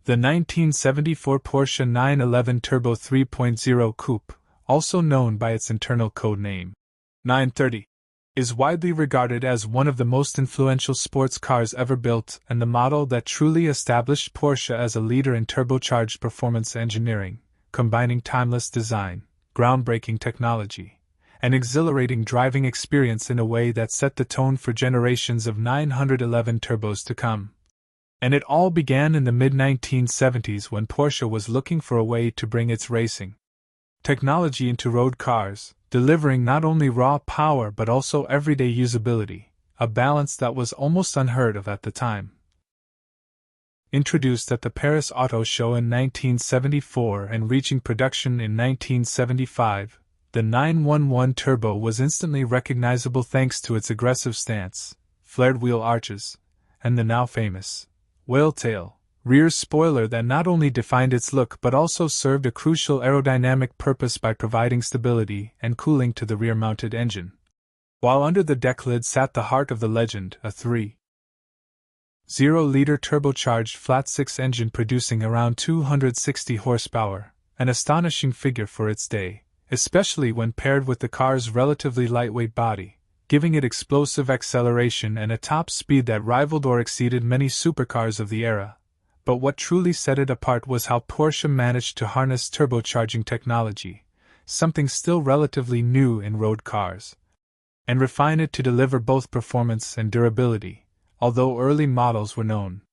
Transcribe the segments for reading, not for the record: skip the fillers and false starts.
The 1974 Porsche 911 Turbo 3.0 Coupe, also known by its internal code name 930, is widely regarded as one of the most influential sports cars ever built and the model that truly established Porsche as a leader in turbocharged performance engineering, combining timeless design, groundbreaking technology, and exhilarating driving experience in a way that set the tone for generations of 911 turbos to come. And it all began in the mid-1970s when Porsche was looking for a way to bring its racing technology into road cars, delivering not only raw power but also everyday usability, a balance that was almost unheard of at the time. Introduced at the Paris Auto Show in 1974 and reaching production in 1975, the 911 Turbo was instantly recognizable thanks to its aggressive stance, flared wheel arches, and the now famous whale-tail rear spoiler that not only defined its look but also served a crucial aerodynamic purpose by providing stability and cooling to the rear-mounted engine. While under the deck lid sat the heart of the legend, a 3.0-liter turbocharged flat-six engine producing around 260 horsepower, an astonishing figure for its day, especially when paired with the car's relatively lightweight body, giving it explosive acceleration and a top speed that rivaled or exceeded many supercars of the era. But what truly set it apart was how Porsche managed to harness turbocharging technology, something still relatively new in road cars, and refine it to deliver both performance and durability, although early models were known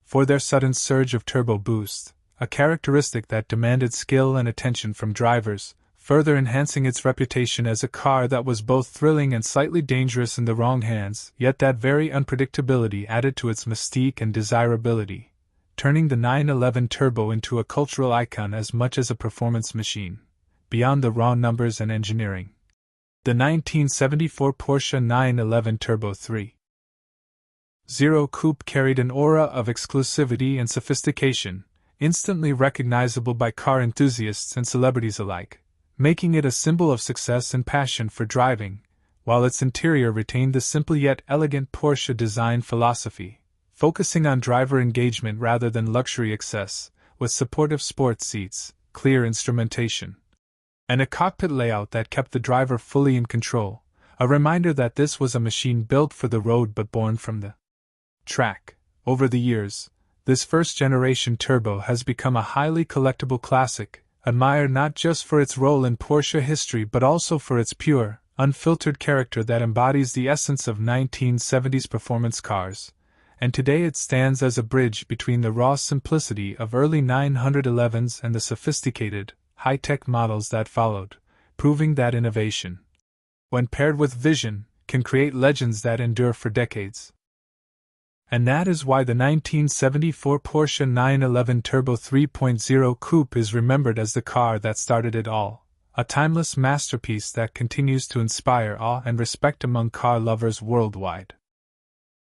for their sudden surge of turbo boost, a characteristic that demanded skill and attention from drivers, further enhancing its reputation as a car that was both thrilling and slightly dangerous in the wrong hands, yet that very unpredictability added to its mystique and desirability, turning the 911 Turbo into a cultural icon as much as a performance machine, beyond the raw numbers and engineering. The 1974 Porsche 911 Turbo 3.0 Coupe carried an aura of exclusivity and sophistication, instantly recognizable by car enthusiasts and celebrities alike, making it a symbol of success and passion for driving, while its interior retained the simple yet elegant Porsche design philosophy, focusing on driver engagement rather than luxury excess, with supportive sports seats, clear instrumentation, and a cockpit layout that kept the driver fully in control, a reminder that this was a machine built for the road but born from the track. Over the years, this first-generation turbo has become a highly collectible classic, admired not just for its role in Porsche history but also for its pure, unfiltered character that embodies the essence of 1970s performance cars. And today it stands as a bridge between the raw simplicity of early 911s and the sophisticated, high-tech models that followed, proving that innovation, when paired with vision, can create legends that endure for decades. And that is why the 1974 Porsche 911 Turbo 3.0 Coupe is remembered as the car that started it all, a timeless masterpiece that continues to inspire awe and respect among car lovers worldwide.